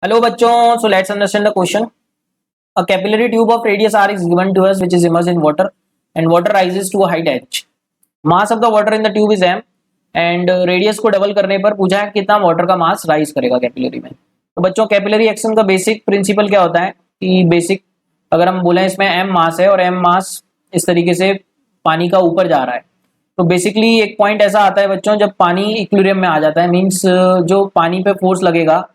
Hello बच्चों, so let's understand the question. A capillary tube of radius r is given to us which is immersed in water and water rises to a height h. Mass of the water in the tube is m and radius को double करने पर पूछा है कितना water का mass rise करेगा capillary में। तो बच्चों कैपिलरी एक्शन का बेसिक प्रिंसिपल क्या होता है कि बेसिक अगर हम बोले इसमें m मास है और m मास इस तरीके से पानी का ऊपर जा रहा है तो बेसिकली एक पॉइंट ऐसा आता है बच्चों जब पानी इक्विलिब्रियम में आ जाता है मींस जो पानी पे फोर्स लगेगा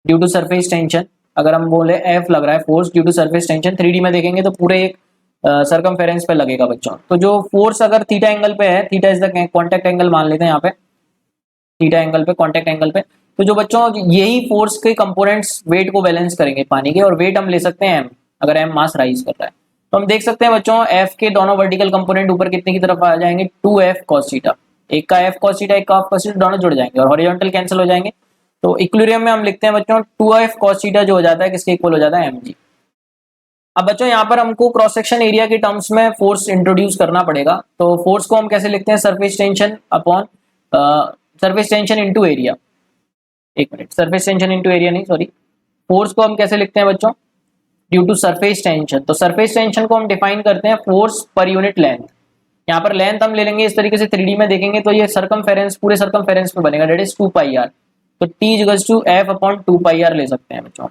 ड्यू टू सरफेस टेंशन, अगर हम बोले एफ लग रहा है force due to surface tension 3D में देखेंगे तो पूरे एक सरकमफेरेंस पे लगेगा बच्चों। तो जो फोर्स अगर थीटा एंगल पे है, theta is the contact angle मान लेते हैं यहाँ पे, थीटा एंगल पे कांटेक्ट एंगल पे, तो जो बच्चों यही फोर्स के कंपोनेंट्स वेट को बैलेंस करेंगे पानी के, और वेट हम ले सकते हैं एम अगर एम मास राइज कर रहा है। तो हम देख सकते हैं बच्चों एफ के दोनों वर्टिकल कंपोनेंट ऊपर कितने की तरफ आ जाएंगे 2f cos थीटा, एक का f cos थीटा एक का cos थीटा दोनों जुड़ जाएंगे और हॉरिजॉन्टल कैंसिल हो जाएंगे। तो इक्विलिब्रियम में हम लिखते हैं बच्चों 2f cos थीटा जो हो जाता है किसके इक्वल हो जाता है mg। अब बच्चों यहाँ पर हमको क्रॉस सेक्शन एरिया के टर्म्स में फोर्स इंट्रोड्यूस करना पड़ेगा। तो फोर्स को हम कैसे लिखते हैं surface tension upon surface tension into area, एक minute, surface tension into area नहीं सॉरी, फोर्स को हम कैसे लिखते हैं बच्चों ड्यू टू सरफेस टेंशन। तो सरफेस टेंशन को हम डिफाइन करते हैं फोर्स पर यूनिट लेंथ। यहाँ पर लेंथ हम ले लेंगे इस तरीके से 3D में देखेंगे तो ये सरकमफेरेंस पूरे सरकमफेरेंस पे बनेगा दैट इज 2πr। तो T equals to F upon 2πr ले सकते हैं बच्चों।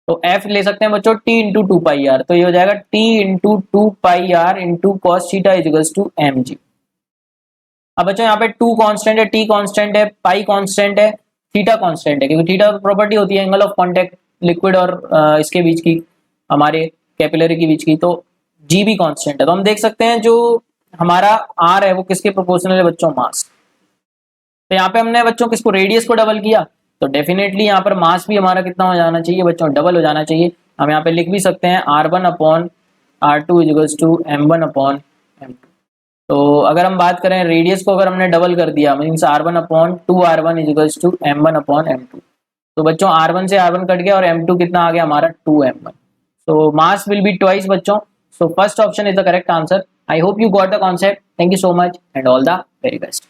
तो F ले सकते हैं बच्चों T इंटू 2πr, तो ये हो जाएगा T into 2πr into cos theta equals to mg। अब बच्चों यहाँ पे 2 कांस्टेंट है, T कांस्टेंट है, पाई कांस्टेंट है, थीटा कांस्टेंट है, क्योंकि थीटा प्रॉपर्टी होती है एंगल ऑफ कांटेक्ट लिक्विड और इसके बीच की, हमारे कैपिलरी के बीच की। तो G भी कांस्टेंट है। तो हम देख सकते हैं जो हमारा R है वो किसके प्रोपोर्शनल है बच्चों मास। तो यहाँ पे हमने बच्चों किसको रेडियस को डबल किया तो डेफिनेटली यहाँ पर मास भी हमारा कितना हो जाना चाहिए बच्चों डबल हो जाना चाहिए। हम यहाँ पे लिख भी सकते हैं R1 upon R2 equals to M1 upon M2। तो अगर हम बात करें रेडियस को अगर हमने डबल कर दिया means R1 upon 2R1 equals to M1 upon M2। तो बच्चों R1 से R1 कट गया और M2 कितना आ गया हमारा 2M1। So mass will be twice बच्चों। So first option is the correct answer. I hope you got the concept. Thank you so much and all the very best.